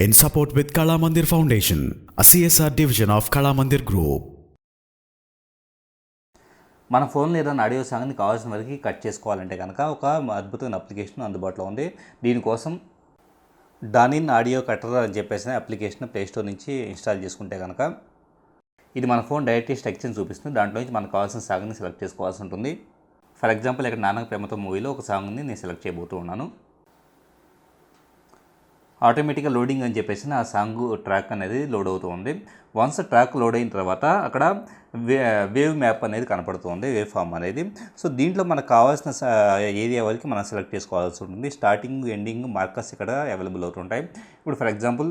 in support with Kala Mandir Foundation, a CSR division of Kala Mandir Group. మన ఫోన్లో ఏదైనా audio సాంగ్ని కావాల్సిన వరకు కట్ చేసుకోవాలంటే కనుక ఒక అద్భుతమైన అప్లికేషన్ అందుబాటులో ఉంది. దీనికోసం డానిన్ ఆడియో కటర్ అని చెప్పేసి అప్లికేషన్ ప్లేస్టోర్ నుంచి ఇన్స్టాల్ చేసుకుంటే కనుక ఇది మన ఫోన్ డైరెక్ట్ టెక్స్ట్ని చూపిస్తుంది. దాంట్లో నుంచి మనకు కావాల్సిన సాంగ్ని సెలెక్ట్ చేసుకోవాల్సి ఉంటుంది. ఫర్ ఎగ్జాంపుల్ ఇక్కడ నాన్నకు ప్రేమతో మూవీలో ఒక సాంగ్ని నేను సెలెక్ట్ చేయబోతూ ఉన్నాను. ఆటోమేటిక్గా లోడింగ్ అని చెప్పేసి ఆ సాంగ్ ట్రాక్ అనేది లోడ్ అవుతూ ఉంది. వన్స్ ట్రాక్ లోడ్ అయిన తర్వాత అక్కడ వేవ్ మ్యాప్ అనేది కనపడుతుంది, వేవ్ ఫామ్ అనేది. సో దీంట్లో మనకు కావాల్సిన ఏరియా వరకు మనం సెలెక్ట్ చేసుకోవాల్సి ఉంటుంది. స్టార్టింగ్ ఎండింగ్ మార్కర్స్ ఇక్కడ అవైలబుల్ అవుతుంటాయి. ఇప్పుడు ఫర్ ఎగ్జాంపుల్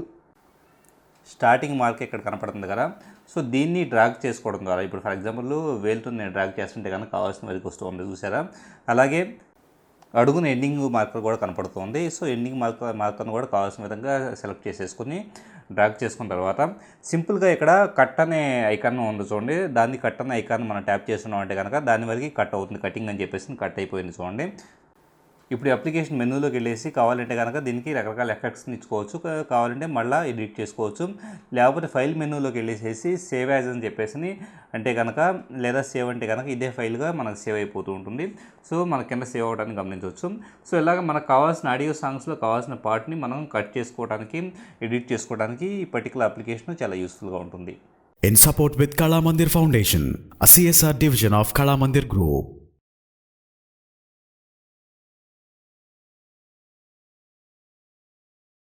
స్టార్టింగ్ మార్క్ ఇక్కడ కనపడుతుంది కదా, సో దీన్ని డ్రాగ్ చేసుకోవడం ద్వారా ఇప్పుడు ఫర్ ఎగ్జాంపుల్ వేలుతో నేను డ్రాగ్ చేస్తుంటే కనుక కావాల్సిన వరకు వస్తుంది, చూసారా. అలాగే అడుగున ఎండింగ్ మార్కర్ కూడా కనపడుతుంది. సో ఎండింగ్ మార్కర్ను కూడా కావాల్సిన విధంగా సెలెక్ట్ చేసేసుకొని డ్రాగ్ చేసుకున్న తర్వాత సింపుల్గా ఇక్కడ కట్ అనే ఐకాన్ ఉంది చూడండి, దాన్ని కట్ అనే ఐకాన్ మనం ట్యాప్ చేస్తున్నాం అంటే కనుక దాని వరకు కట్ అవుతుంది. కటింగ్ అని చెప్పేసి కట్ అయిపోయింది చూడండి. ఇప్పుడు అప్లికేషన్ మెనూలోకి వెళ్ళేసి కావాలంటే కనుక దీనికి రకరకాల ఎఫెక్ట్స్ని ఇచ్చుకోవచ్చు, కావాలంటే మళ్ళీ ఎడిట్ చేసుకోవచ్చు. లేకపోతే ఫైల్ మెనూలోకి వెళ్ళేసేసి సేవ్ యాజ్ అని చెప్పేసి అంటే కనుక లేదా సేవ్ అంటే కనుక ఇదే ఫైల్గా మనకు సేవ్ అయిపోతూ ఉంటుంది. సో మన కింద సేవ్ అవ్వడానికి గమనించవచ్చు. సో ఇలాగ మనకు కావాల్సిన ఆడియో సాంగ్స్లో కావాల్సిన పార్ట్ని మనం కట్ చేసుకోవడానికి, ఎడిట్ చేసుకోవడానికి ఈ పర్టికులర్ అప్లికేషన్ చాలా యూస్ఫుల్గా ఉంటుంది. In support with Kala Mandir Foundation, a CSR division of Kala Mandir Group.